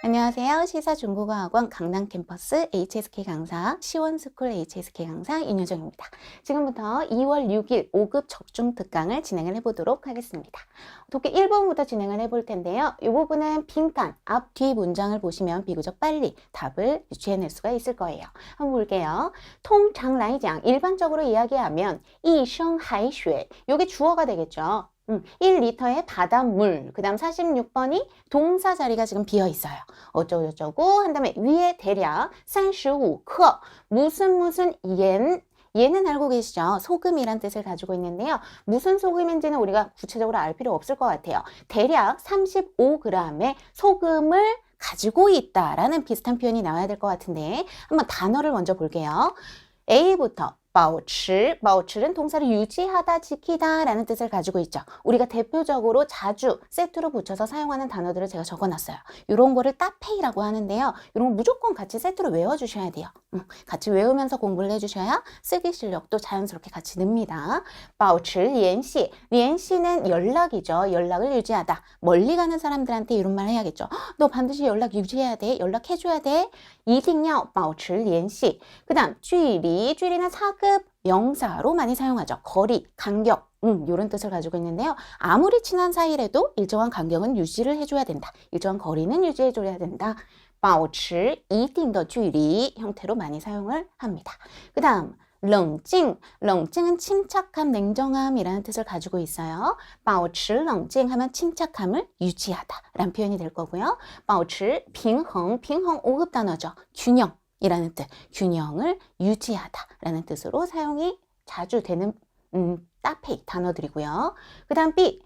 안녕하세요. 시사중국어학원 강남 캠퍼스 HSK 강사, 시원스쿨 HSK 강사 윤효정입니다. 지금부터 2월 6일 5급 적중 특강을 진행을 해보도록 하겠습니다. 독해 1번부터 진행을 해볼 텐데요. 이 부분은 빈칸, 앞, 뒤 문장을 보시면 비교적 빨리 답을 유추해낼 수가 있을 거예요. 한번 볼게요. 통常来讲, 일반적으로 이야기하면 一生海水, 이게 주어가 되겠죠. 1리터의 바닷물. 그 다음 46번이 동사 자리가 지금 비어 있어요. 어쩌고저쩌고 한 다음에 위에 대략 35克 무슨 얘는 알고 계시죠? 소금이란 뜻을 가지고 있는데요. 무슨 소금인지는 우리가 구체적으로 알 필요 없을 것 같아요. 대략 35g의 소금을 가지고 있다라는 비슷한 표현이 나와야 될 것 같은데 한번 단어를 먼저 볼게요. A부터 保持, 保持는 동사를 유지하다, 지키다 라는 뜻을 가지고 있죠. 우리가 대표적으로 자주 세트로 붙여서 사용하는 단어들을 제가 적어놨어요. 이런 거를 따페이라고 하는데요. 이런 거 무조건 같이 세트로 외워주셔야 돼요. 같이 외우면서 공부를 해주셔야 쓰기 실력도 자연스럽게 같이 늡니다. 保持联系, 联系는 연락이죠. 연락을 유지하다. 멀리 가는 사람들한테 이런 말 해야겠죠. 너 반드시 연락 유지해야 돼. 연락해줘야 돼. 一定要保持联系. 그 다음 距离, 距离는 사급 명사로 많이 사용하죠. 거리, 간격, 이런 뜻을 가지고 있는데요. 아무리 친한 사이라도 일정한 간격은 유지를 해줘야 된다. 일정한 거리는 유지해줘야 된다. 保持一定的距离 형태로 많이 사용을 합니다. 그 다음 冷静, 冷静은 침착함, 냉정함이라는 뜻을 가지고 있어요. 保持冷静 하면 침착함을 유지하다 라는 표현이 될 거고요. 保持平衡, 平衡 5급 단어죠. 균형 이라는 뜻, 균형을 유지하다 라는 뜻으로 사용이 자주 되는 따페이 단어들이고요. 그 다음 B,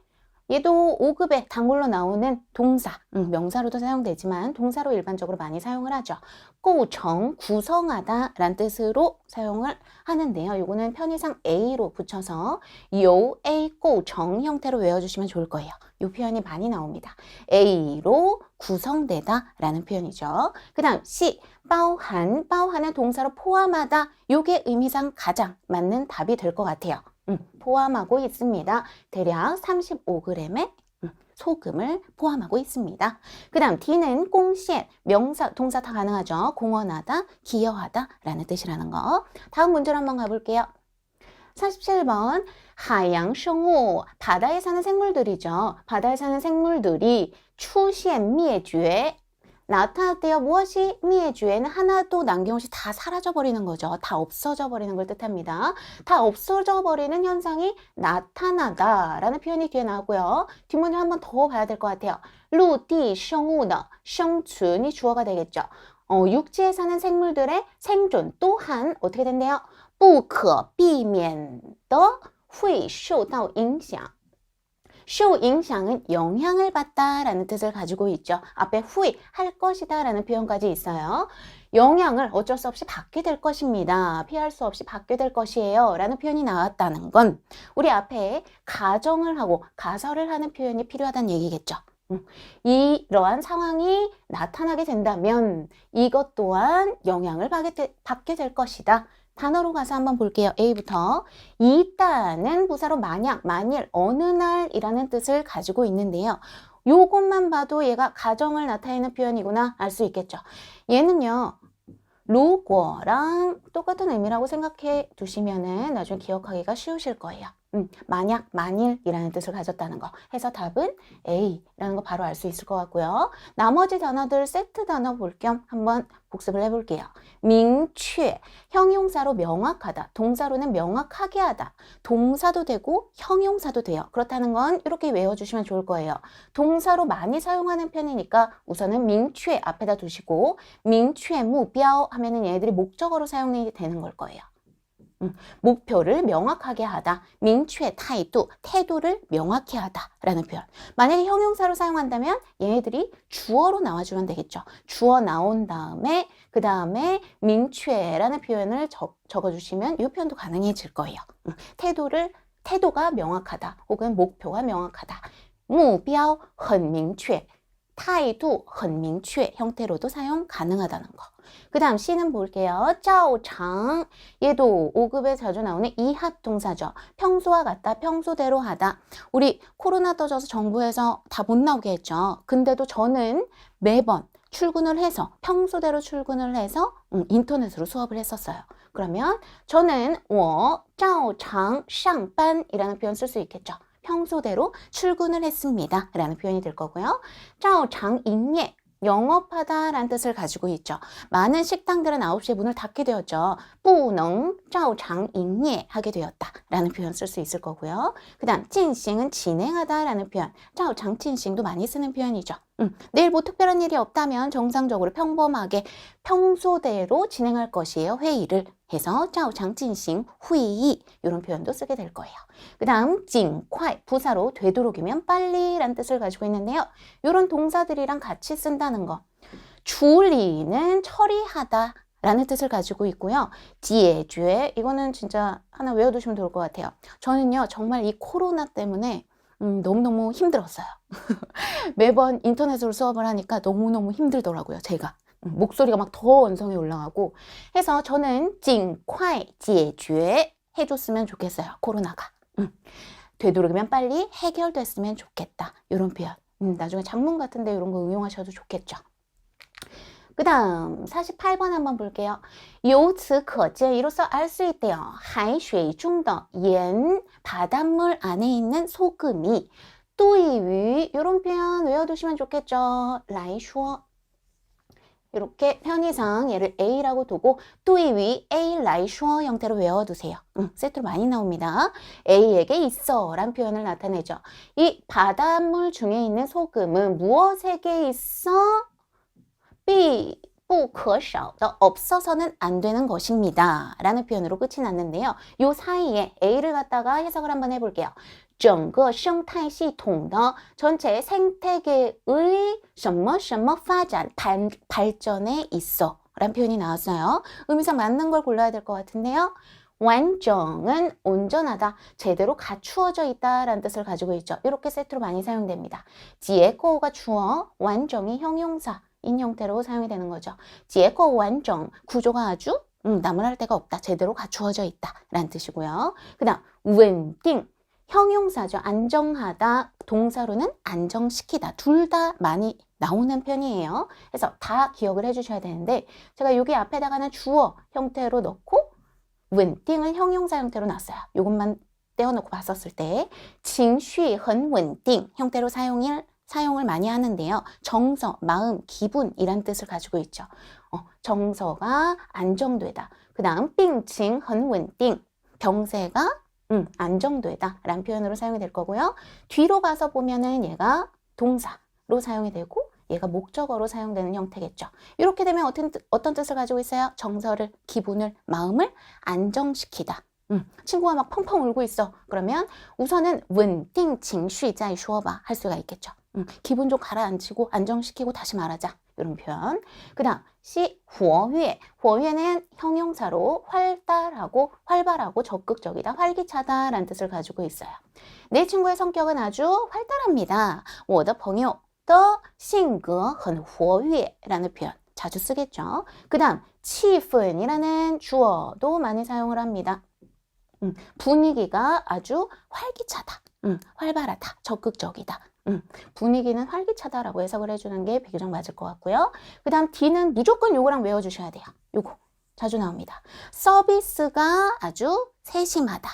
얘도 5급에 단골로 나오는 동사, 명사로도 사용되지만 동사로 일반적으로 많이 사용을 하죠. 构成, 구성하다 라는 뜻으로 사용을 하는데요. 이거는 편의상 A로 붙여서 由 A 构成 형태로 외워주시면 좋을 거예요. 이 표현이 많이 나옵니다. A로 구성되다 라는 표현이죠. 그 다음 C, 包含, 包含은 동사로 포함하다. 이게 의미상 가장 맞는 답이 될 것 같아요. 포함하고 있습니다. 대략 35g의 소금을 포함하고 있습니다. 그 다음 D는 贡献, 명사, 동사 다 가능하죠. 공헌하다, 기여하다 라는 뜻이라는 거. 다음 문제로 한번 가볼게요. 47번 海洋生物, 바다에 사는 생물들이죠. 바다에 사는 생물들이 出现灭绝, 나타났대요. 무엇이 灭绝는 하나도 남김없이 다 사라져버리는 거죠. 다 없어져 버리는 걸 뜻합니다. 다 없어져 버리는 현상이 나타나다 라는 표현이 뒤에 나오고요. 뒷문을 한번 더 봐야 될 것 같아요. 陆地生物的生存이 주어가 되겠죠. 육지에 사는 생물들의 생존 또한 어떻게 된대요? 不可避免的会受到影响. 受影响은 영향을 받다 라는 뜻을 가지고 있죠. 앞에 후이, 할 것이다 라는 표현까지 있어요. 영향을 어쩔 수 없이 받게 될 것입니다. 피할 수 없이 받게 될 것이에요 라는 표현이 나왔다는 건 우리 앞에 가정을 하고 가설을 하는 표현이 필요하다는 얘기겠죠. 이러한 상황이 나타나게 된다면 이것 또한 영향을 받게 될 것이다. 단어로 가서 한번 볼게요. A부터. 이따는 부사로 만약, 만일, 어느 날이라는 뜻을 가지고 있는데요. 요것만 봐도 얘가 가정을 나타내는 표현이구나 알 수 있겠죠. 얘는요. 如果랑 똑같은 의미라고 생각해 두시면은 나중에 기억하기가 쉬우실 거예요. 만약, 만일이라는 뜻을 가졌다는 거 해서 답은 A라는 거 바로 알 수 있을 것 같고요. 나머지 단어들 세트 단어 볼 겸 한번 복습을 해볼게요. 明确, 형용사로 명확하다, 동사로는 명확하게 하다, 동사도 되고 형용사도 돼요. 그렇다는 건 이렇게 외워주시면 좋을 거예요. 동사로 많이 사용하는 편이니까 우선은 明确 앞에다 두시고 明确目标 하면은 얘네들이 목적어로 사용이 되는 걸 거예요. 목표를 명확하게 하다, 明确态度, 태도를 명확히 하다 라는 표현. 만약에 형용사로 사용한다면 얘네들이 주어로 나와주면 되겠죠. 주어 나온 다음에 그 다음에 明确라는 표현을 적어주시면 이 표현도 가능해질 거예요. 태도가 명확하다 혹은 목표가 명확하다. 目标很明确态度很明确 형태로도 사용 가능하다는 거. 그 다음 C는 볼게요. 照常. 얘도 5급에 자주 나오는 이합 동사죠. 평소와 같다, 평소대로 하다. 우리 코로나 터져서 정부에서 다 못 나오게 했죠. 근데도 저는 매번 출근을 해서 평소대로 출근을 해서 인터넷으로 수업을 했었어요. 그러면 저는 我照常上班이라는 표현 쓸 수 있겠죠. 평소대로 출근을 했습니다 라는 표현이 될 거고요. 照常营业 영업하다 라는 뜻을 가지고 있죠. 많은 식당들은 9시에 문을 닫게 되었죠. 不能照常营业 하게 되었다 라는 표현 쓸 수 있을 거고요. 그 다음 进行은 진행하다 라는 표현. 照常进行도 많이 쓰는 표현이죠. 내일 뭐 특별한 일이 없다면 정상적으로 평범하게 평소대로 진행할 것이에요. 회의를 해서 照常进行会议 이런 표현도 쓰게 될 거예요. 그 다음 尽快 부사로 되도록이면 빨리 라는 뜻을 가지고 있는데요. 이런 동사들이랑 같이 쓴다는 거. 处理는 처리하다 라는 뜻을 가지고 있고요. 解决 이거는 진짜 하나 외워두시면 좋을 것 같아요. 저는요 정말 이 코로나 때문에 너무너무 힘들었어요. 매번 인터넷으로 수업을 하니까 너무너무 힘들더라고요. 제가 목소리가 막 더 원성이 올라가고 해서 저는 尽快解决 해줬으면 좋겠어요. 코로나가 되도록이면 빨리 해결됐으면 좋겠다. 이런 표현. 나중에 작문 같은데 이런 거 응용하셔도 좋겠죠. 그 다음 48번 한번 볼게요. 由此可见 이로써 알 수 있대요. 海水中的盐 바닷물 안에 있는 소금이 对于 이런 표현 외워두시면 좋겠죠. 来说 이렇게 편의상 얘를 A라고 두고 对于 A 来说 형태로 외워두세요. 세트로 많이 나옵니다. A에게 있어 라는 표현을 나타내죠. 이 바닷물 중에 있는 소금은 무엇에게 있어? B 不可少的 없어서는 안 되는 것입니다 라는 표현으로 끝이 났는데요. 요 사이에 A를 갖다가 해석을 한번 해볼게요. 整个生态系统的 전체 생태계의 什么什么发展 발전에 있어 라는 표현이 나왔어요. 의미상 맞는 걸 골라야 될 것 같은데요. 완전은 온전하다, 제대로 갖추어져 있다 라는 뜻을 가지고 있죠. 이렇게 세트로 많이 사용됩니다. 结构가 주어, 완전이 형용사 인 형태로 사용이 되는 거죠. 结构完整 구조가 아주 나무랄 데가 없다, 제대로 갖추어져 있다 라는 뜻이고요. 그 다음 稳定 형용사죠. 안정하다, 동사로는 안정시키다. 둘 다 많이 나오는 편이에요. 그래서 다 기억을 해주셔야 되는데 제가 여기 앞에다가는 주어 형태로 넣고 稳定을 형용사 형태로 놨어요. 이것만 떼어놓고 봤었을 때 情绪很稳定 형태로 사용을 많이 하는데요. 정서, 마음, 기분이란 뜻을 가지고 있죠. 정서가 안정되다. 그 다음 病情很稳定 병세가 안정되다 라는 표현으로 사용이 될 거고요. 뒤로 가서 보면은 얘가 동사로 사용이 되고 얘가 목적어로 사용되는 형태겠죠. 이렇게 되면 어떤 뜻을 가지고 있어요? 정서를, 기분을, 마음을 안정시키다. 친구가 막 펑펑 울고 있어. 그러면 우선은 稳定情绪再说吧 할 수가 있겠죠. 기분 좀 가라앉히고 안정시키고 다시 말하자. 이런 표현. 그 다음 C, 活跃. 活跃는 형용사로 활달하고 활발하고 적극적이다, 활기차다 라는 뜻을 가지고 있어요. 내 친구의 성격은 아주 활달합니다. 我的朋友的性格很活跃 라는 표현 자주 쓰겠죠. 그 다음 气氛 이라는 주어도 많이 사용을 합니다. 분위기가 아주 활기차다, 활발하다, 적극적이다. 분위기는 활기차다라고 해석을 해주는 게 비교적 맞을 것 같고요. 그 다음 D는 무조건 요거랑 외워주셔야 돼요. 요거 자주 나옵니다. 서비스가 아주 세심하다.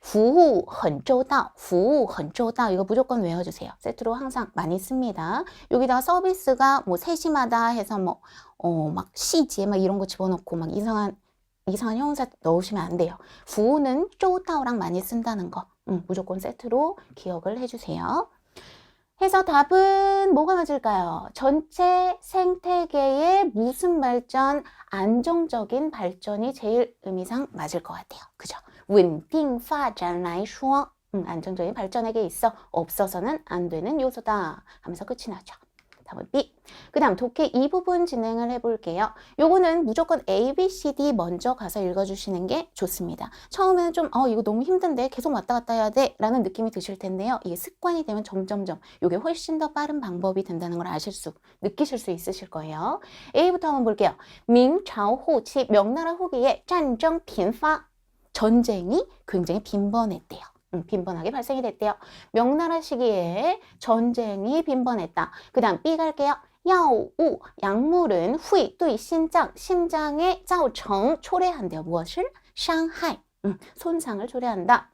服务很周到, 服务很周到 이거 무조건 외워주세요. 세트로 항상 많이 씁니다. 여기다가 서비스가 뭐 세심하다 해서 뭐 막 시제 막 이런 거 집어넣고 막 이상한 형용사 넣으시면 안 돼요. 服务는 周到랑 많이 쓴다는 거 무조건 세트로 기억을 해주세요. 해서 답은 뭐가 맞을까요? 전체 생태계의 무슨 발전, 안정적인 발전이 제일 의미상 맞을 것 같아요. 그죠? 稳定发展来说 안정적인 발전에게 있어 없어서는 안 되는 요소다 하면서 끝이 나죠. 답은 B. 그 다음 독해 이 부분 진행을 해볼게요. 요거는 무조건 A, B, C, D 먼저 가서 읽어주시는 게 좋습니다. 처음에는 좀 이거 너무 힘든데 계속 왔다 갔다 해야 돼 라는 느낌이 드실 텐데요. 이게 습관이 되면 점점점 이게 훨씬 더 빠른 방법이 된다는 걸 느끼실 수 있으실 거예요. A부터 한번 볼게요.明朝后期 명나라 후기에 战争频发 전쟁이 굉장히 빈번했대요. 빈번하게 발생이 됐대요. 명나라 시기에 전쟁이 빈번했다. 그 다음 B 갈게요. 药物, 약물은 会对心脏, 심장에 造成, 초래한대요. 무엇을? 伤害, 손상을 초래한다.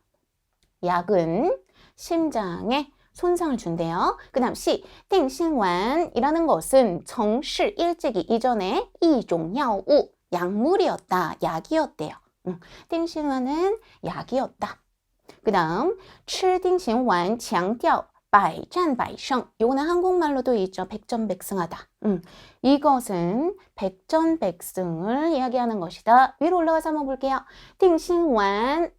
약은 심장에 손상을 준대요. 그 다음 C, 定心丸이라는 것은 정시 일찍이 이전에 一种药物, 약물이었다, 약이었대요. 定心丸은 약이었다. 그 다음 吃定心丸强调百战百胜. 요거는 한국말로도 있죠. 백전백승하다. 이것은 백전백승을 이야기하는 것이다. 위로 올라가서 한번 볼게요. 定心丸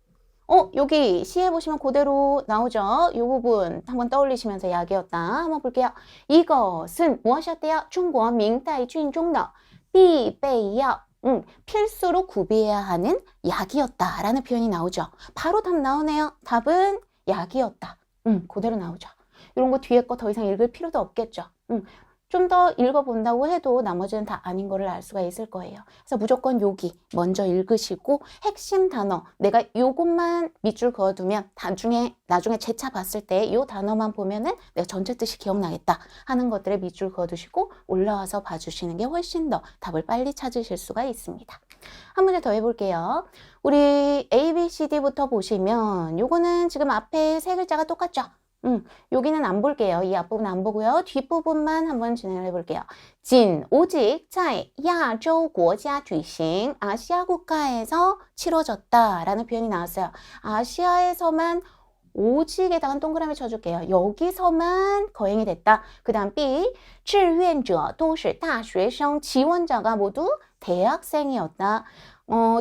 여기 C에 보시면 그대로 나오죠. 이 부분 한번 떠올리시면서 약이었다. 한번 볼게요. 이것은 무엇이었대요? 중국 민다이준中的必备药. 필수로 구비해야 하는 약이었다 라는 표현이 나오죠. 바로 답 나오네요. 답은 약이었다. 그대로 나오죠. 이런 거 뒤에 거 더 이상 읽을 필요도 없겠죠. 좀 더 읽어본다고 해도 나머지는 다 아닌 거를 알 수가 있을 거예요. 그래서 무조건 여기 먼저 읽으시고 핵심 단어, 내가 요것만 밑줄 그어두면 나중에 재차 봤을 때 요 단어만 보면은 내가 전체 뜻이 기억나겠다 하는 것들에 밑줄 그어두시고 올라와서 봐주시는 게 훨씬 더 답을 빨리 찾으실 수가 있습니다. 한 문제 더 해볼게요. 우리 A, B, C, D부터 보시면 요거는 지금 앞에 세 글자가 똑같죠? 여기는 안 볼게요. 이 앞부분 안 보고요. 뒷부분만 한번 진행을 해볼게요. 진, 오직, 在亚洲国家举行 아시아 국가에서 치러졌다 라는 표현이 나왔어요. 아시아에서만 오직에다가 동그라미 쳐줄게요. 여기서만 거행이 됐다. 그 다음 B, 志愿者都是大学生 지원자가 모두 대학생이었다.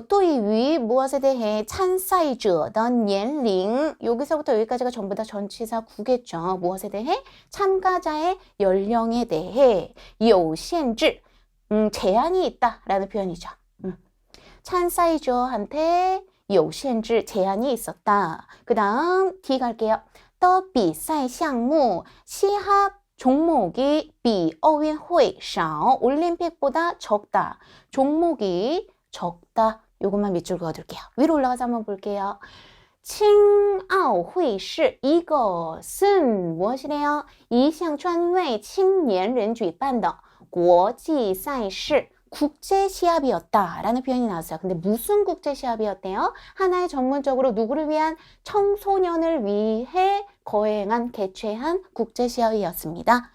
对于 무엇에 대해 参赛者的年龄 여기서부터 여기까지가 전부 다 전치사 구겠죠. 무엇에 대해? 참가자의 연령에 대해 有限制 제한이 있다 라는 표현이죠. 参赛者한테 有限制 제한이 있었다. 그 다음 D 갈게요. 的比赛项目 시합 종목이 比奥运会少 올림픽보다 적다. 종목이 적다. 요것만 밑줄 그어둘게요. 위로 올라가서 한번 볼게요. 青奥会是 이것은 무엇이래요? 一项专为青年人举办的国际赛事 국제시합이었다 라는 표현이 나왔어요. 근데 무슨 국제시합이었대요? 하나의 전문적으로 누구를 위한? 청소년을 위해 개최한 국제시합이었습니다.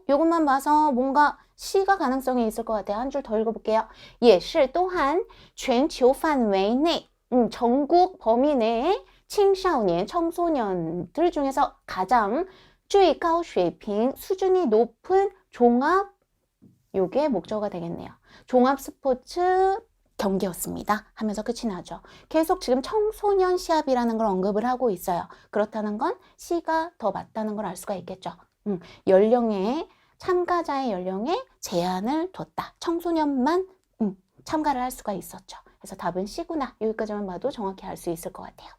요것만 봐서 뭔가 C가 가능성이 있을 것 같아요. 한 줄 더 읽어볼게요. 也是 또한 全球范围内 전국 범위 내에 青少年 청소년들 중에서 가장 最高水平 수준이 높은 종합 요게 목적어가 되겠네요. 종합 스포츠 경기였습니다. 하면서 끝이 나죠. 계속 지금 청소년 시합이라는 걸 언급을 하고 있어요. 그렇다는 건 C가 더 맞다는 걸 알 수가 있겠죠. 참가자의 연령에 제한을 뒀다. 청소년만 참가를 할 수가 있었죠. 그래서 답은 C구나. 여기까지만 봐도 정확히 알 수 있을 것 같아요.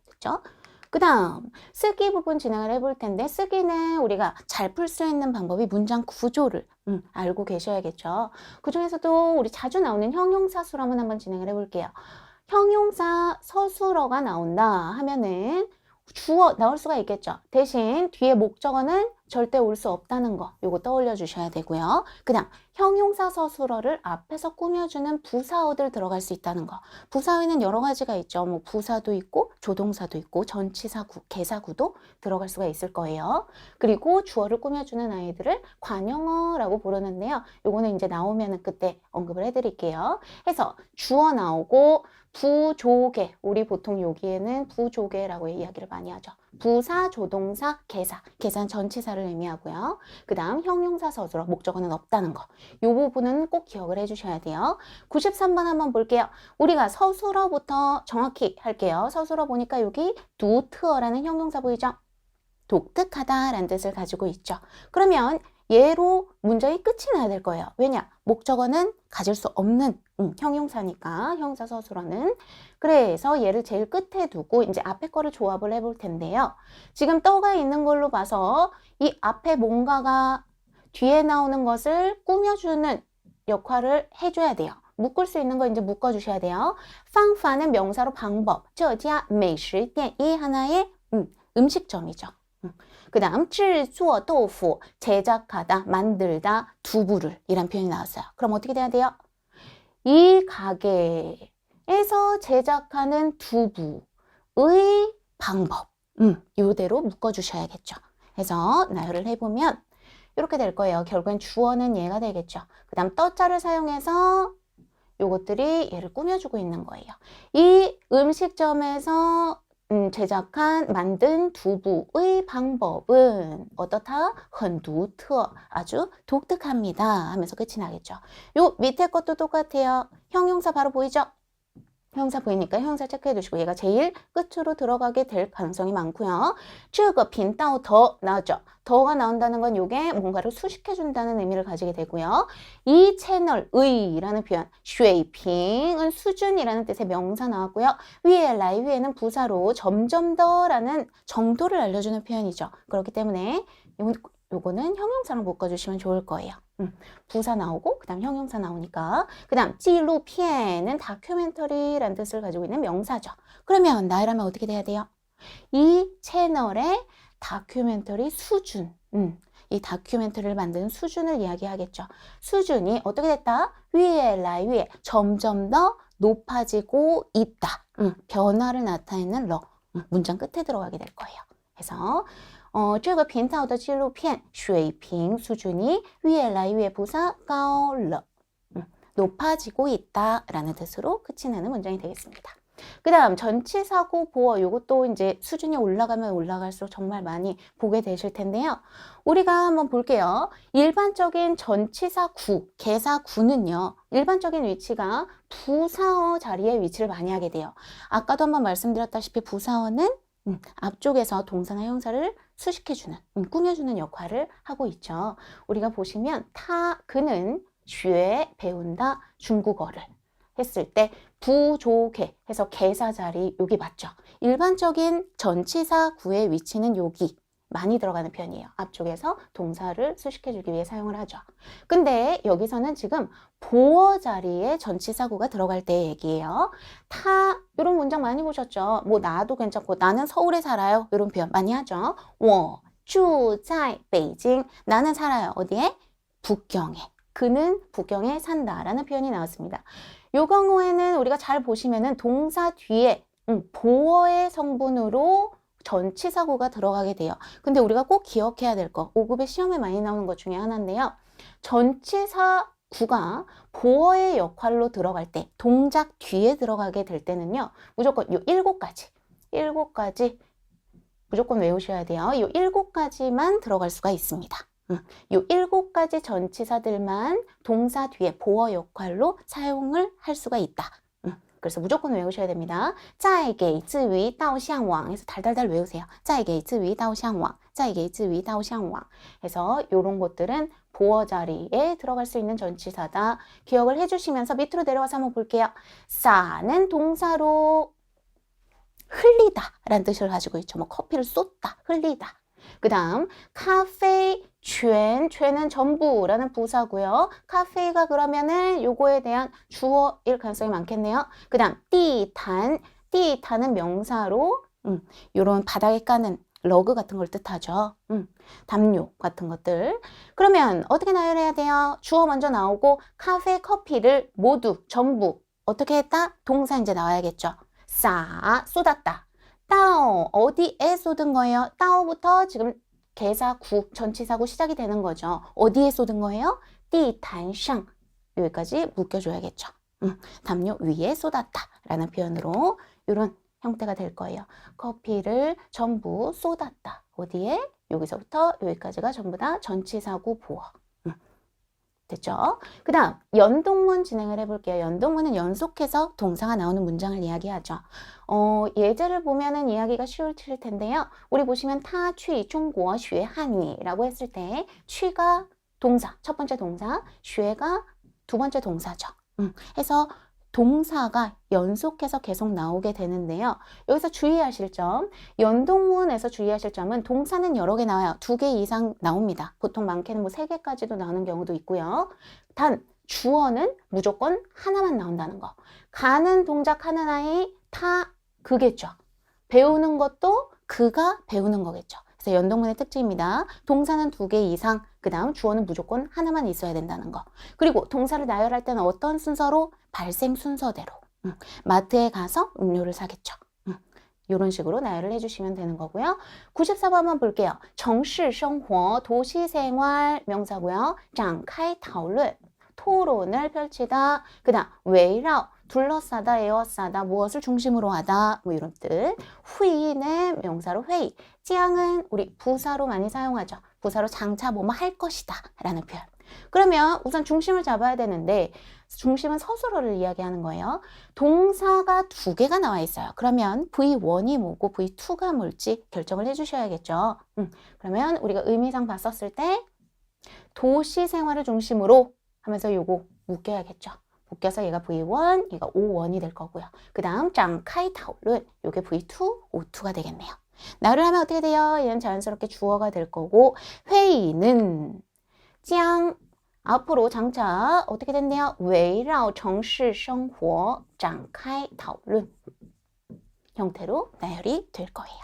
그렇죠? 그 다음 쓰기 부분 진행을 해볼 텐데 쓰기는 우리가 잘 풀 수 있는 방법이 문장 구조를 알고 계셔야겠죠. 그 중에서도 우리 자주 나오는 형용사 수로 한번 진행을 해볼게요. 형용사 서술어가 나온다 하면은 주어 나올 수가 있겠죠. 대신 뒤에 목적어는 절대 올 수 없다는 거 요거 떠올려 주셔야 되고요. 그 다음 형용사 서술어를 앞에서 꾸며주는 부사어들 들어갈 수 있다는 거. 부사어에는 여러 가지가 있죠. 뭐 부사도 있고 조동사도 있고 전치사구, 개사구도 들어갈 수가 있을 거예요. 그리고 주어를 꾸며주는 아이들을 관용어라고 부르는데요. 요거는 이제 나오면은 그때 언급을 해드릴게요. 해서 주어 나오고 부조개, 우리 보통 여기에는 부조개라고 이야기를 많이 하죠. 부사, 조동사, 개사, 개사는 전치사를 의미하고요. 그 다음 형용사 서술어, 목적어는 없다는 거. 이 부분은 꼭 기억을 해주셔야 돼요. 93번 한번 볼게요. 우리가 서술어부터 정확히 할게요. 서술어 보니까 여기 두트어라는 형용사 보이죠? 독특하다라는 뜻을 가지고 있죠. 그러면 얘로 문장이 끝이 나야 될 거예요. 왜냐? 목적어는 가질 수 없는 형용사니까, 형용사 서술어는. 그래서 얘를 제일 끝에 두고 이제 앞에 거를 조합을 해볼 텐데요. 지금 떠가 있는 걸로 봐서 이 앞에 뭔가가 뒤에 나오는 것을 꾸며주는 역할을 해줘야 돼요. 묶을 수 있는 거 이제 묶어주셔야 돼요. 方法는 명사로 방법, 这家美食店 이 하나의 음식점이죠. 그 다음 制作豆腐 제작하다, 만들다, 두부를 이란 표현이 나왔어요. 그럼 어떻게 돼야 돼요? 이 가게에서 제작하는 두부의 방법, 이대로 묶어주셔야겠죠. 그래서 나열을 해보면 이렇게 될 거예요. 결국엔 주어는 얘가 되겠죠. 그 다음 떠자를 사용해서 요것들이 얘를 꾸며주고 있는 거예요. 이 음식점에서 제작한 만든 두부의 방법은 어떻다? 很独特, 아주 독특합니다 하면서 끝이 나겠죠. 요 밑에 것도 똑같아요. 형용사 바로 보이죠? 형용사 보이니까 형용사 체크해 두시고 얘가 제일 끝으로 들어가게 될 가능성이 많고요. 这个频道더 나오죠. 더가 나온다는 건 요게 뭔가를 수식해 준다는 의미를 가지게 되고요. 이 채널의 라는 표현 水平은 수준이라는 뜻의 명사 나왔고요. 위에 라이 위에는 부사로 점점 더 라는 정도를 알려주는 표현이죠. 그렇기 때문에 요거는 형용사로 묶어주시면 좋을 거예요. 부사 나오고 그 다음 형용사 나오니까. 그 다음 纪录片은 다큐멘터리라는 뜻을 가지고 있는 명사죠. 그러면 나열하면 어떻게 돼야 돼요? 이 채널의 다큐멘터리 수준, 이 다큐멘터리를 만드는 수준을 이야기하겠죠. 수준이 어떻게 됐다? 위에 라이 위에 점점 더 높아지고 있다. 변화를 나타내는 러, 문장 끝에 들어가게 될 거예요. 그래서 这个频道的纪录片水平 수준이 越来越不高了. 높아지고 있다 라는 뜻으로 끝이 나는 문장이 되겠습니다. 그 다음 전치사고 보어, 요것도 이제 수준이 올라가면 올라갈수록 정말 많이 보게 되실 텐데요. 우리가 한번 볼게요. 일반적인 전치사 구, 개사 구는요, 일반적인 위치가 부사어 자리에 위치를 많이 하게 돼요. 아까도 한번 말씀드렸다시피 부사어는 앞쪽에서 동사나 형사를 수식해주는, 꾸며주는 역할을 하고 있죠. 우리가 보시면 그는学, 배운다, 중국어를 했을 때 부족해 해서 개사 자리 여기 맞죠. 일반적인 전치사 구의 위치는 여기 많이 들어가는 편이에요. 앞쪽에서 동사를 수식해주기 위해 사용을 하죠. 근데 여기서는 지금 보어 자리에 전치사구가 들어갈 때 얘기예요. 이런 문장 많이 보셨죠? 뭐 나도 괜찮고 나는 서울에 살아요. 이런 표현 많이 하죠. 我住在北京. 나는 살아요. 어디에? 북경에. 그는 북경에 산다라는 표현이 나왔습니다. 요 경우에는 우리가 잘 보시면은 동사 뒤에 보어의 성분으로 전치사구가 들어가게 돼요. 근데 우리가 꼭 기억해야 될 거, 5급의 시험에 많이 나오는 것 중에 하나인데요. 전치사구가 보어의 역할로 들어갈 때, 동작 뒤에 들어가게 될 때는요, 무조건 요 7가지 무조건 외우셔야 돼요. 요 7가지만 들어갈 수가 있습니다. 요 7가지 전치사들만 동사 뒤에 보어 역할로 사용을 할 수가 있다. 그래서 무조건 외우셔야 됩니다. 在给自于导向往 해서 달달달 외우세요. 在给自于导向往, 在给自于导向往 해서 요런 것들은 보어 자리에 들어갈 수 있는 전치사다. 기억을 해주시면서 밑으로 내려가서 한번 볼게요. 싸는 동사로 흘리다 라는 뜻을 가지고 있죠. 뭐 커피를 쏟다, 흘리다. 그 다음 카페, 죄는 전부라는 부사고요. 카페가 그러면은 요거에 대한 주어일 가능성이 많겠네요. 그 다음 띠탄은 명사로 요런 바닥에 까는 러그 같은 걸 뜻하죠. 담요 같은 것들. 그러면 어떻게 나열해야 돼요? 주어 먼저 나오고 카페, 커피를 모두, 전부 어떻게 했다? 동사 이제 나와야겠죠. 쏟았다. 따오, 어디에 쏟은 거예요? 따오부터 지금 개사구, 전치사구 시작이 되는 거죠. 어디에 쏟은 거예요? 띠탄샹. 여기까지 묶여줘야겠죠. 담요 위에 쏟았다 라는 표현으로 이런 형태가 될 거예요. 커피를 전부 쏟았다. 어디에? 여기서부터 여기까지가 전부 다 전치사구 보어. 됐죠? 그 다음 연동문 진행을 해볼게요. 연동문은 연속해서 동사가 나오는 문장을 이야기하죠. 예제를 보면은 이야기가 쉬울 텐데요. 우리 보시면 타, 취, 중국어, 学 한위라고 했을 때 취가 동사, 첫 번째 동사, 学가 두 번째 동사죠. 해서 동사가 연속해서 계속 나오게 되는데요. 여기서 주의하실 점, 연동문에서 주의하실 점은 동사는 여러 개 나와요. 2개 이상 나옵니다. 보통 많게는 뭐 3개까지도 나오는 경우도 있고요. 단 주어는 무조건 하나만 나온다는 거. 가는 동작 하는 아이 다 그겠죠. 배우는 것도 그가 배우는 거겠죠. 그래서 연동문의 특징입니다. 동사는 2개 이상, 그 다음 주어는 무조건 하나만 있어야 된다는 거. 그리고 동사를 나열할 때는 어떤 순서로? 발생 순서대로. 마트에 가서 음료를 사겠죠. 이런 식으로 나열을 해주시면 되는 거고요. 94번 한번 볼게요. 城市生活, 도시생활 명사고요. 展开讨论, 토론을 펼치다. 그 다음 围绕, 둘러싸다, 에워싸다, 무엇을 중심으로 하다, 뭐 이런 뜻. 회의는 명사로 회의. 찌양은 우리 부사로 많이 사용하죠. 부사로 장차 뭐뭐 할 것이다 라는 표현. 그러면 우선 중심을 잡아야 되는데 중심은 서술어를 이야기하는 거예요. 동사가 2개가 나와 있어요. 그러면 V1이 뭐고 V2가 뭘지 결정을 해주셔야겠죠. 그러면 우리가 의미상 봤었을 때 도시 생활을 중심으로 하면서 요거 묶여야겠죠. 묶여서 얘가 V1, 얘가 O1이 될 거고요. 그 다음 장카이 타올은 요게 V2, O2가 되겠네요. 나를 하면 어떻게 돼요? 얘는 자연스럽게 주어가 될 거고 회의는 짱 앞으로 장차 어떻게 됐네요? 围绕城市生活展开讨论 형태로 나열이 될 거예요.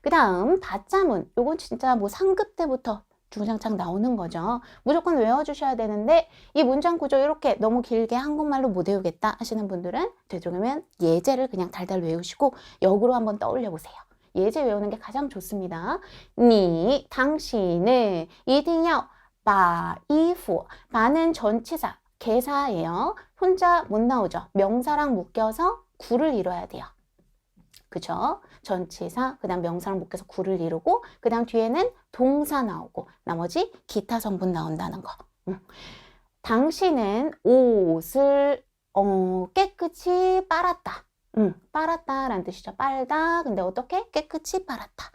그 다음 받자문 요건 진짜 뭐 상급 때부터 주구장창 나오는 거죠. 무조건 외워주셔야 되는데 이 문장 구조 이렇게 너무 길게 한국말로 못 외우겠다 하시는 분들은 되도록이면 예제를 그냥 달달 외우시고 역으로 한번 떠올려 보세요. 예제 외우는 게 가장 좋습니다. 니, 당신은 一定要把衣服, 바는 전치사, 개사예요. 혼자 못 나오죠. 명사랑 묶여서 구를 이뤄야 돼요. 그죠? 전치사, 그 다음 명사랑 묶여서 구를 이루고 그 다음 뒤에는 동사 나오고 나머지 기타 성분 나온다는 거. 당신은 옷을 깨끗이 빨았다. 빨았다라는 뜻이죠. 빨다. 근데 어떻게? 깨끗이 빨았다.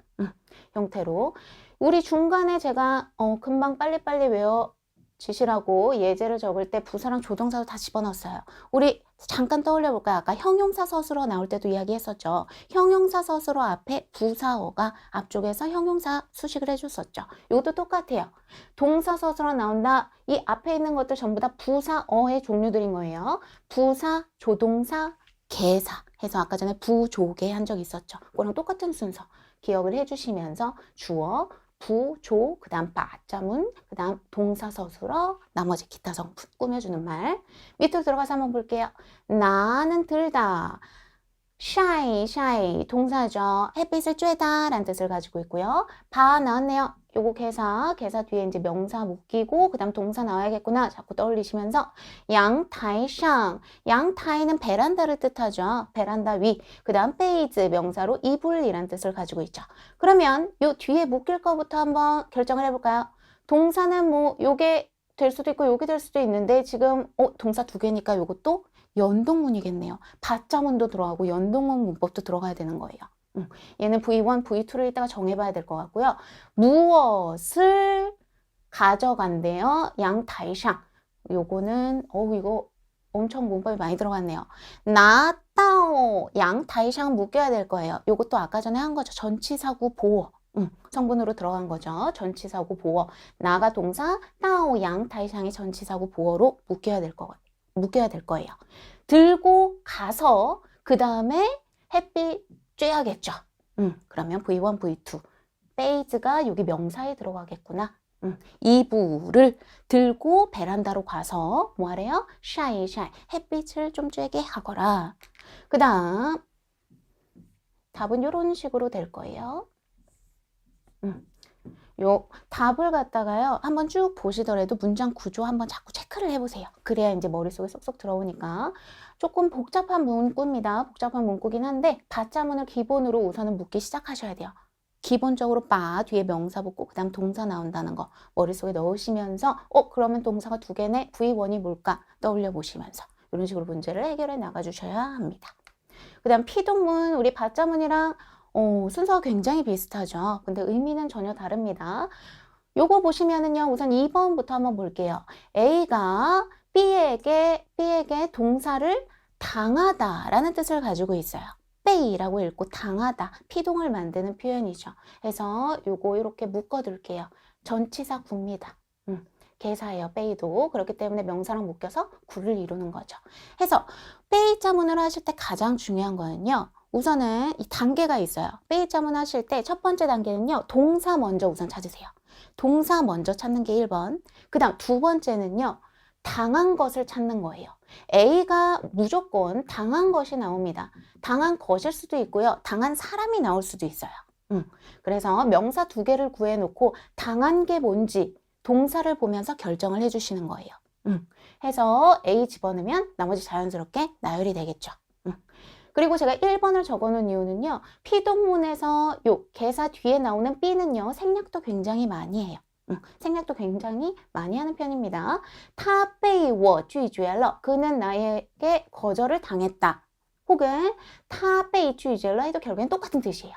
형태로. 우리 중간에 제가 금방 빨리빨리 외워지시라고 예제를 적을 때 부사랑 조동사도 다 집어넣었어요. 우리 잠깐 떠올려 볼까요? 아까 형용사 서술어 나올 때도 이야기했었죠. 형용사 서술어 앞에 부사어가 앞쪽에서 형용사 수식을 해줬었죠. 이것도 똑같아요. 동사 서술어 나온다. 이 앞에 있는 것들 전부 다 부사어의 종류들인 거예요. 부사, 조동사, 개사 해서 아까 전에 부조개 한 적 있었죠. 그거랑 똑같은 순서 기억을 해주시면서 주어, 부, 조, 그 다음 받자문, 그 다음 동사 서술어, 나머지 기타 성분 꾸며주는 말. 밑으로 들어가서 한번 볼게요. 나는 들다. 샤이, 샤이 동사죠. 햇빛을 쬐다 라는 뜻을 가지고 있고요. 바 나왔네요. 요거 개사 뒤에 이제 명사 묶이고 그 다음 동사 나와야겠구나 자꾸 떠올리시면서 양타이상, 양타이는 베란다를 뜻하죠. 베란다 위. 그 다음 베이즈 명사로 이불이란 뜻을 가지고 있죠. 그러면 요 뒤에 묶일 거부터 한번 결정을 해볼까요? 동사는 뭐 요게 될 수도 있고 요게 될 수도 있는데 지금 동사 2개니까 요것도 연동문이겠네요. 받자문도 들어가고 연동문 문법도 들어가야 되는 거예요. 얘는 V1, V2를 이따가 정해봐야 될 것 같고요. 무엇을 가져간대요? 양타이상. 요거는 이거 엄청 문법이 많이 들어갔네요. 나따오 양타이상 묶여야 될 거예요. 요것도 아까 전에 한 거죠. 전치사구 보어. 성분으로 들어간 거죠. 전치사구 보어. 나가 동사, 따오 양타이상이 전치사구 보어로 묶여야 될 거예요. 들고 가서 그 다음에 햇빛 쬐야겠죠. 그러면 V1, V2. 베이즈가 여기 명사에 들어가겠구나. 이불을 들고 베란다로 가서 뭐 하래요? 샤이, 햇빛을 좀 쬐게 하거라. 그 다음 답은 이런 식으로 될 거예요. 요 답을 갖다가요 한번 쭉 보시더라도 문장 구조 한번 자꾸 체크를 해보세요. 그래야 이제 머릿속에 쏙쏙 들어오니까. 조금 복잡한 문구입니다. 복잡한 문구긴 한데 받자문을 기본으로 우선은 묻기 시작하셔야 돼요. 기본적으로 바 뒤에 명사 붙고 그 다음 동사 나온다는 거 머릿속에 넣으시면서 그러면 동사가 2개네 V1이 뭘까 떠올려 보시면서 이런 식으로 문제를 해결해 나가 주셔야 합니다. 그 다음 피동문 우리 받자문이랑 순서가 굉장히 비슷하죠. 근데 의미는 전혀 다릅니다. 요거 보시면은요, 우선 2번부터 한번 볼게요. A가 B에게 동사를 당하다라는 뜻을 가지고 있어요. 빼이라고 읽고 당하다, 피동을 만드는 표현이죠. 그래서 요거 이렇게 묶어둘게요. 전치사 구입니다. 개사예요, 빼이도. 그렇기 때문에 명사랑 묶여서 구를 이루는 거죠. 해서 빼이 자문을 하실 때 가장 중요한 거는요, 우선은 이 단계가 있어요. 빼이 자문 하실 때 첫 번째 단계는요, 동사 먼저 우선 찾으세요. 동사 먼저 찾는 게 1번. 그 다음 두 번째는요, 당한 것을 찾는 거예요. A가 무조건 당한 것이 나옵니다. 당한 것일 수도 있고요. 당한 사람이 나올 수도 있어요. 그래서 명사 2개를 구해놓고 당한 게 뭔지 동사를 보면서 결정을 해주시는 거예요. 해서 A 집어넣으면 나머지 자연스럽게 나열이 되겠죠. 그리고 제가 1번을 적어놓은 이유는요. 피동문에서 요 개사 뒤에 나오는 B는요. 생략도 굉장히 많이 해요. 생략도 굉장히 많이 하는 편입니다. 他被我拒绝了. 그는 나에게 거절을 당했다. 혹은 他被拒绝了 해도 결국엔 똑같은 뜻이에요.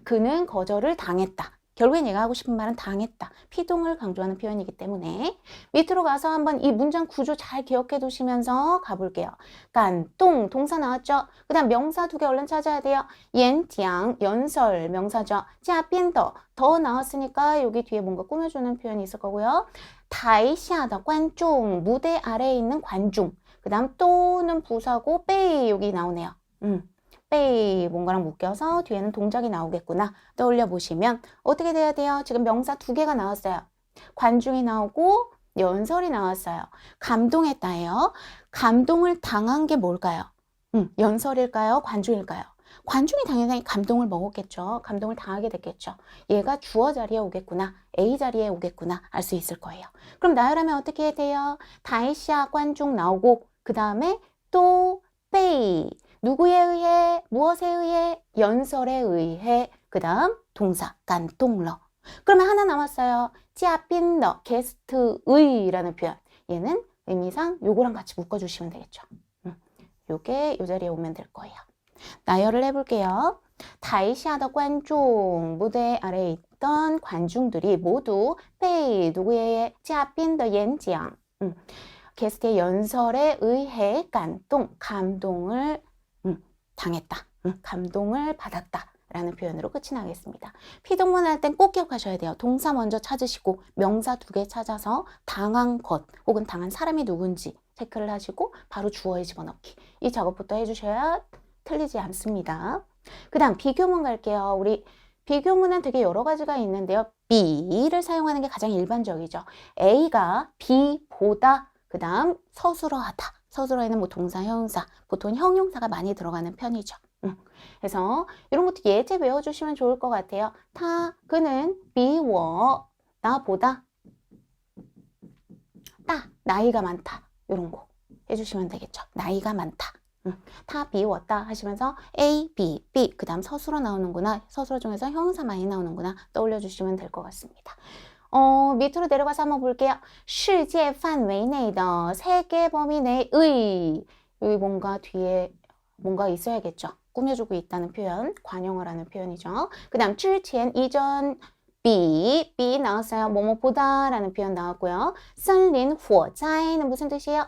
그는 거절을 당했다. 결국엔 얘가 하고 싶은 말은 당했다. 피동을 강조하는 표현이기 때문에 밑으로 가서 한번 이 문장 구조 잘 기억해 두시면서 가볼게요. 깐똥 동사 나왔죠? 그 다음 명사 2개 얼른 찾아야 돼요. 연장 연설 명사죠. 자边더 더 나왔으니까 여기 뒤에 뭔가 꾸며주는 표현이 있을 거고요. 台下的观众 무대 아래에 있는 관중. 그 다음 또는 부사고 빼이 여기 나오네요. 빼이 뭔가랑 묶여서 뒤에는 동작이 나오겠구나 떠올려 보시면 어떻게 돼야 돼요? 지금 명사 2개가 나왔어요. 관중이 나오고 연설이 나왔어요. 감동했다예요. 감동을 당한 게 뭘까요? 연설일까요? 관중일까요? 관중이 당연히 감동을 먹었겠죠. 감동을 당하게 됐겠죠. 얘가 주어 자리에 오겠구나. A 자리에 오겠구나. 알 수 있을 거예요. 그럼 나열하면 어떻게 해야 돼요? 다이시아 관중 나오고 그 다음에 또 빼이 누구에 의해, 무엇에 의해, 연설에 의해, 그 다음 동사, 깐똥러. 그러면 하나 남았어요. 찌아빈러, 게스트의 라는 표현. 얘는 의미상 요거랑 같이 묶어주시면 되겠죠. 요게 요 자리에 오면 될 거예요. 나열을 해볼게요. 다이시아더 관중, 무대 아래에 있던 관중들이 모두 빼이 누구의 찌아빈더 연장, 게스트의 연설에 의해 깐똥, 감동을 당했다. 감동을 받았다. 라는 표현으로 끝이 나겠습니다. 피동문 할 땐 꼭 기억하셔야 돼요. 동사 먼저 찾으시고 명사 2개 찾아서 당한 것 혹은 당한 사람이 누군지 체크를 하시고 바로 주어에 집어넣기. 이 작업부터 해주셔야 틀리지 않습니다. 그 다음 비교문 갈게요. 우리 비교문은 되게 여러 가지가 있는데요. B를 사용하는 게 가장 일반적이죠. A가 B보다 그 다음 서술어하다. 서술어에는 뭐 동사, 형용사, 보통 형용사가 많이 들어가는 편이죠. 그래서 이런 것도 예제 외워주시면 좋을 것 같아요. 그는 比我 나보다 나이가 많다. 이런 거 해주시면 되겠죠. 나이가 많다. 他比我大 하시면서 A, B, B 그 다음 서술어 나오는구나. 서술어 중에서 형용사 많이 나오는구나. 떠올려 주시면 될 것 같습니다. 밑으로 내려가서 한번 볼게요. 世界范围内的 세계 범위 내의 여기 뭔가 뒤에 뭔가 있어야겠죠. 꾸며주고 있다는 표현, 관용을 하는 표현이죠. 그 다음 之前 이전 B 나왔어요. 뭐뭐보다 라는 표현 나왔고요. 森林火灾는 무슨 뜻이에요?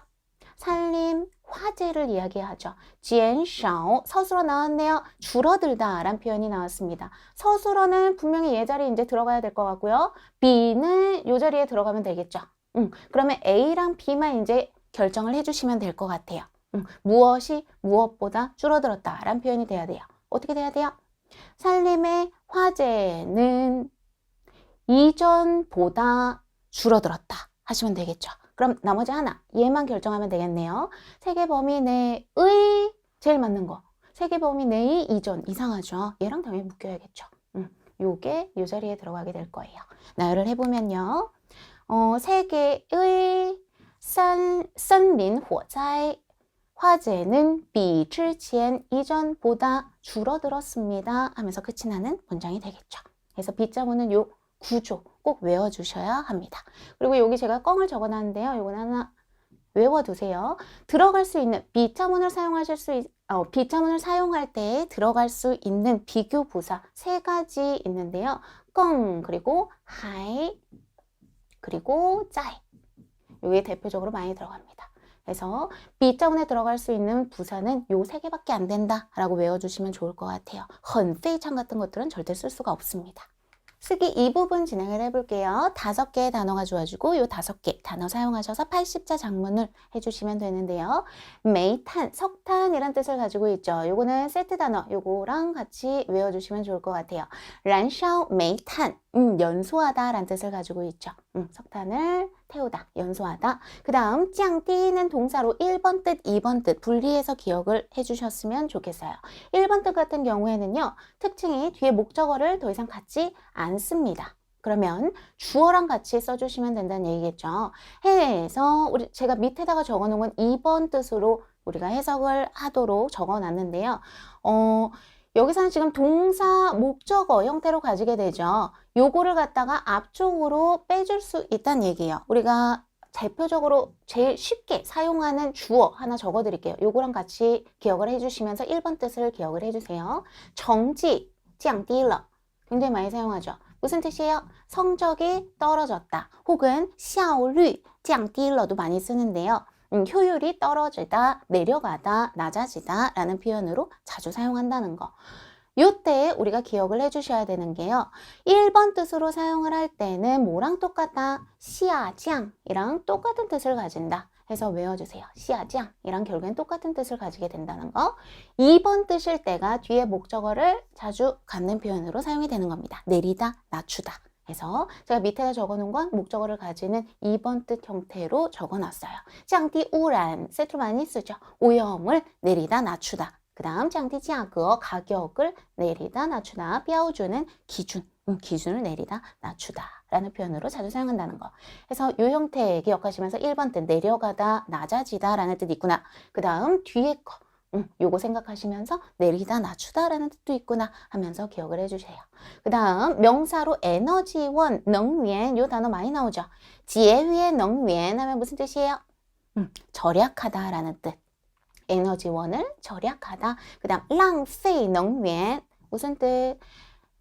산림 화재를 이야기하죠. 减少 서술어 나왔네요. 줄어들다 라는 표현이 나왔습니다. 서술어는 분명히 얘 자리에 이제 들어가야 될 것 같고요. B는 요 자리에 들어가면 되겠죠. 그러면 A랑 B만 이제 결정을 해주시면 될 것 같아요. 무엇이 무엇보다 줄어들었다 라는 표현이 돼야 돼요. 어떻게 돼야 돼요? 산림의 화재는 이전보다 줄어들었다 하시면 되겠죠. 그럼 나머지 하나 얘만 결정하면 되겠네요. 세계 범위 내의 제일 맞는 거. 세계 범위 내의 이전 이상하죠. 얘랑 당연히 묶여야겠죠. 요게 요 자리에 들어가게 될 거예요. 나열을 해보면요. 세계의森林火灾 화재는 比之前 이전보다 줄어들었습니다 하면서 끝이 나는 문장이 되겠죠. 그래서 B자문은 요 구조 꼭 외워주셔야 합니다. 그리고 여기 제가 껑을 적어놨는데요. 요건 하나 외워두세요. 들어갈 수 있는 B자문을 B자문을 사용할 때 들어갈 수 있는 비교 부사 3가지 있는데요. 껑 그리고 하이 그리고 짜이. 이게 대표적으로 많이 들어갑니다. 그래서 B자문에 들어갈 수 있는 부사는 요 세 개밖에 안 된다 라고 외워주시면 좋을 것 같아요. 헌, 페이창 같은 것들은 절대 쓸 수가 없습니다. 쓰기 이 부분 진행을 해볼게요. 5개의 단어가 주어지고 요 5개 단어 사용하셔서 80자 작문을 해주시면 되는데요. 메이탄, 석탄이란 뜻을 가지고 있죠. 요거는 세트 단어, 요거랑 같이 외워주시면 좋을 것 같아요. 란샤오 메이탄, 연소하다 라는 뜻을 가지고 있죠. 석탄을 태우다, 연소하다. 그 다음 짱띠는 동사로 1번 뜻, 2번 뜻 분리해서 기억을 해주셨으면 좋겠어요. 1번 뜻 같은 경우에는요. 특징이 뒤에 목적어를 더 이상 갖지 않습니다. 그러면 주어랑 같이 써주시면 된다는 얘기겠죠. 해서 제가 밑에다가 적어놓은 건 2번 뜻으로 우리가 해석을 하도록 적어놨는데요. 여기서는 지금 동사, 목적어 형태로 가지게 되죠. 요거를 갖다가 앞쪽으로 빼줄 수 있다는 얘기예요. 우리가 대표적으로 제일 쉽게 사용하는 주어 하나 적어드릴게요. 요거랑 같이 기억을 해주시면서 1번 뜻을 기억을 해주세요. 정지, 降低了. 굉장히 많이 사용하죠. 무슨 뜻이에요? 성적이 떨어졌다. 혹은 效率降低了도 많이 쓰는데요. 효율이 떨어지다, 내려가다, 낮아지다 라는 표현으로 자주 사용한다는 거. 요때 우리가 기억을 해주셔야 되는 게요. 1번 뜻으로 사용을 할 때는 뭐랑 똑같다? 시아짱이랑 똑같은 뜻을 가진다. 해서 외워주세요. 시아짱이랑 결국엔 똑같은 뜻을 가지게 된다는 거. 2번 뜻일 때가 뒤에 목적어를 자주 갖는 표현으로 사용이 되는 겁니다. 내리다, 낮추다. 해서 제가 밑에다 적어놓은 건 목적어를 가지는 2번 뜻 형태로 적어놨어요. 짱띠 우란, 세트로 많이 쓰죠. 오염을 내리다, 낮추다. 그 다음 짱띠价格, 가격을 내리다, 낮추다. 뼈주는 기준, 기준을 내리다, 낮추다 라는 표현으로 자주 사용한다는 거. 그래서 이 형태 기억하시면서 1번 뜻 내려가다, 낮아지다 라는 뜻이 있구나. 그 다음 뒤에 거. 요거 생각하시면서 내리다 낮추다 라는 뜻도 있구나 하면서 기억을 해주세요. 그 다음 명사로 에너지원,能源 요 단어 많이 나오죠. 지혜위의 能源 하면 무슨 뜻이에요? 절약하다 라는 뜻. 에너지원을 절약하다. 그 다음 浪费能源 무슨 뜻?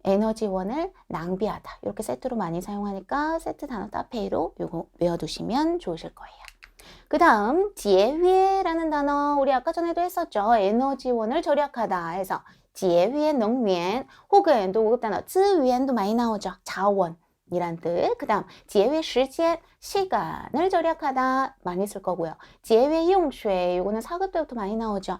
에너지원을 낭비하다. 이렇게 세트로 많이 사용하니까 세트 단어 따페이로 요거 외워두시면 좋으실 거예요. 그 다음 지혜위라는 단어 우리 아까 전에도 했었죠. 에너지원을 절약하다 해서 지혜위의 能源 혹은 또 5급 단어 资源도 많이 나오죠. 자원이란 뜻. 그 다음 지혜위의 时间 시간을 절약하다 많이 쓸 거고요. 지혜위의 用水 요거는 4급 때부터 많이 나오죠.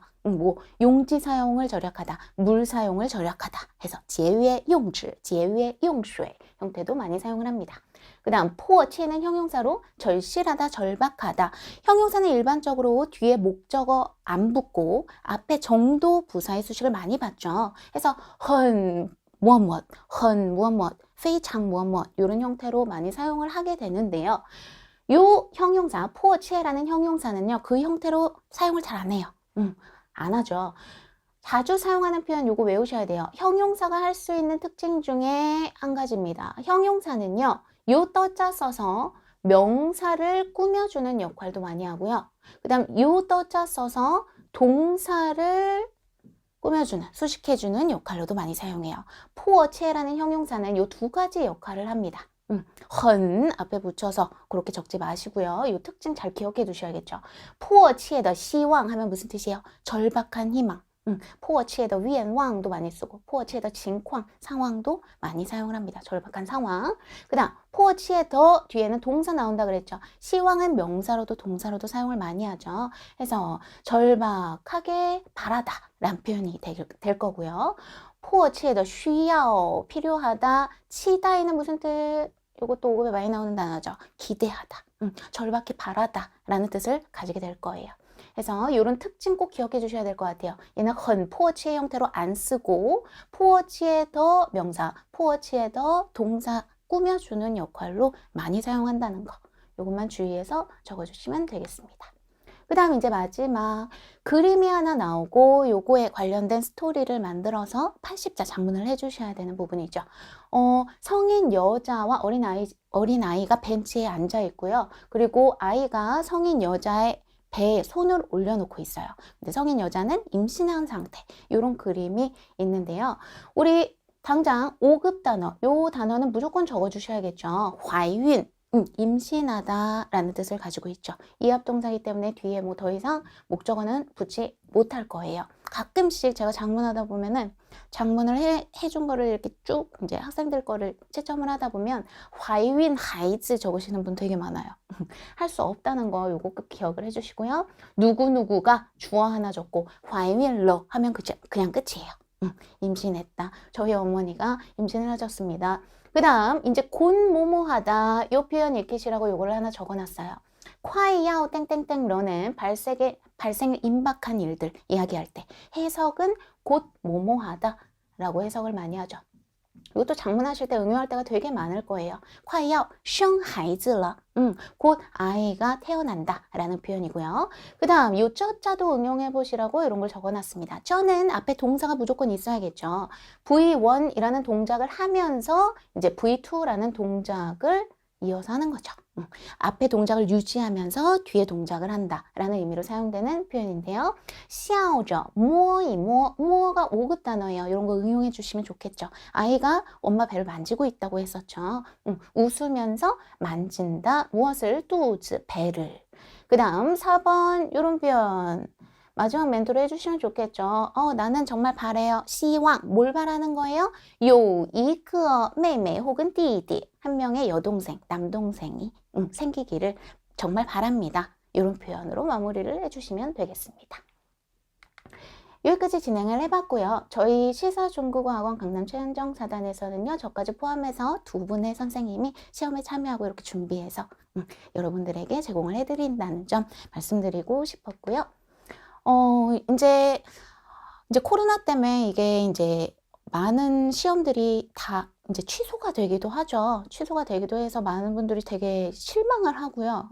용지 사용을 절약하다, 물 사용을 절약하다 해서 지혜위의 用지, 지혜위의 用水 형태도 많이 사용을 합니다. 그 다음 포어치는 형용사로 절실하다, 절박하다. 형용사는 일반적으로 뒤에 목적어 안 붙고 앞에 정도 부사의 수식을 많이 받죠. 그래서 很무엇 무엇, 很무엇 무엇, 非常무엇 무엇 이런 형태로 많이 사용을 하게 되는데요. 요 형용사 포어치라는 형용사는요. 그 형태로 사용을 잘 안 해요. 안 하죠. 자주 사용하는 표현 요거 외우셔야 돼요. 형용사가 할 수 있는 특징 중에 한 가지입니다. 형용사는요. 요 떠자 써서 명사를 꾸며주는 역할도 많이 하고요. 그 다음 요 떠자 써서 동사를 꾸며주는, 수식해주는 역할로도 많이 사용해요. 포어체라는 형용사는 요 두 가지 역할을 합니다. 헌 앞에 붙여서 그렇게 적지 마시고요. 이 특징 잘 기억해 두셔야겠죠. 포어치의 더 시왕 하면 무슨 뜻이에요? 절박한 희망. 포어치의 더 위엔왕도 많이 쓰고 포어치의 더 징况, 상황도 많이 사용을 합니다. 절박한 상황. 그 다음 포어치의 더 뒤에는 동사 나온다 그랬죠. 시왕은 명사로도 동사로도 사용을 많이 하죠. 그래서 절박하게 바라다 라는 표현이 될 거고요. 포어치의 더 쉬야오 필요하다. 치다에는 무슨 뜻? 이것도 5급에 많이 나오는 단어죠. 기대하다. 절박히 바라다 라는 뜻을 가지게 될 거예요. 그래서 이런 특징 꼭 기억해 주셔야 될 것 같아요. 얘는 헌, 포어치의 형태로 안 쓰고 포어치의 더 명사, 포어치의 더 동사 꾸며주는 역할로 많이 사용한다는 거. 이것만 주의해서 적어주시면 되겠습니다. 그 다음 이제 마지막 그림이 하나 나오고 요거에 관련된 스토리를 만들어서 80자 작문을 해주셔야 되는 부분이죠. 성인 여자와 어린아이가 벤치에 앉아 있고요. 그리고 아이가 성인 여자의 배에 손을 올려놓고 있어요. 근데 성인 여자는 임신한 상태. 이런 그림이 있는데요. 우리 당장 5급 단어, 요 단어는 무조건 적어주셔야겠죠. 怀孕 임신하다라는 뜻을 가지고 있죠. 이합동사이기 때문에 뒤에 뭐 더 이상 목적어는 붙지 못할 거예요. 가끔씩 제가 작문하다 보면은 작문을 해준 거를 이렇게 쭉 이제 학생들 거를 채점을 하다 보면 화이윈 하이즈 적으시는 분 되게 많아요. 할 수 없다는 거 요거 꼭 기억을 해주시고요. 누구누구가 주어 하나 적고 화이윈러 하면 그냥 끝이에요. 임신했다. 저희 어머니가 임신을 하셨습니다. 그 다음 이제 곧 뭐뭐하다 요 표현 익히시라고 요거를 하나 적어놨어요. 콰이야오 땡땡땡러는 발생을 임박한 일들 이야기할 때 해석은 곧 뭐뭐하다 라고 해석을 많이 하죠. 이것도 작문하실 때 응용할 때가 되게 많을 거예요. 快要生孩子了. 곧 아이가 태어난다 라는 표현이고요. 그 다음 요 쩌자도 응용해 보시라고 이런 걸 적어놨습니다. 쩌는 앞에 동사가 무조건 있어야겠죠. V1이라는 동작을 하면서 이제 V2라는 동작을 이어서 하는 거죠. 앞에 동작을 유지하면서 뒤에 동작을 한다 라는 의미로 사용되는 표현인데요. 笑着摸一摸,摸가 5급 단어예요. 이런 거 응용해 주시면 좋겠죠. 아이가 엄마 배를 만지고 있다고 했었죠. 웃으면서 만진다. 무엇을? 肚子, 배를. 그 다음 4번 이런 표현. 마지막 멘트로 해주시면 좋겠죠. 나는 정말 바래요. 希望, 뭘 바라는 거예요? 有一个妹妹 혹은 弟弟, 한 명의 여동생, 남동생이 생기기를 정말 바랍니다. 이런 표현으로 마무리를 해주시면 되겠습니다. 여기까지 진행을 해봤고요. 저희 시사중국어학원 강남 최현정 사단에서는요. 저까지 포함해서 2분의 선생님이 시험에 참여하고 이렇게 준비해서 여러분들에게 제공을 해드린다는 점 말씀드리고 싶었고요. 이제 코로나 때문에 이게 이제 많은 시험들이 다 이제 취소가 되기도 하죠. 취소가 되기도 해서 많은 분들이 되게 실망을 하고요.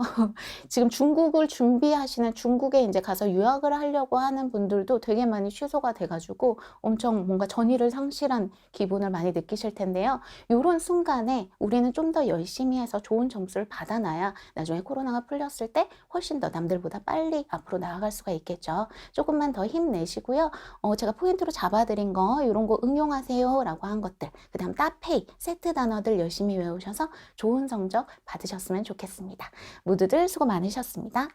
지금 중국을 준비하시는 중국에 이제 가서 유학을 하려고 하는 분들도 되게 많이 취소가 돼가지고 엄청 뭔가 전의를 상실한 기분을 많이 느끼실 텐데요. 이런 순간에 우리는 좀 더 열심히 해서 좋은 점수를 받아놔야 나중에 코로나가 풀렸을 때 훨씬 더 남들보다 빨리 앞으로 나아갈 수가 있겠죠. 조금만 더 힘내시고요. 제가 포인트로 잡아드린 거 이런 거 응용하세요 라고 한 것들, 그 다음 따페이 세트 단어들 열심히 외우셔서 좋은 성적 받으셨으면 좋겠습니다. 모두들 수고 많으셨습니다.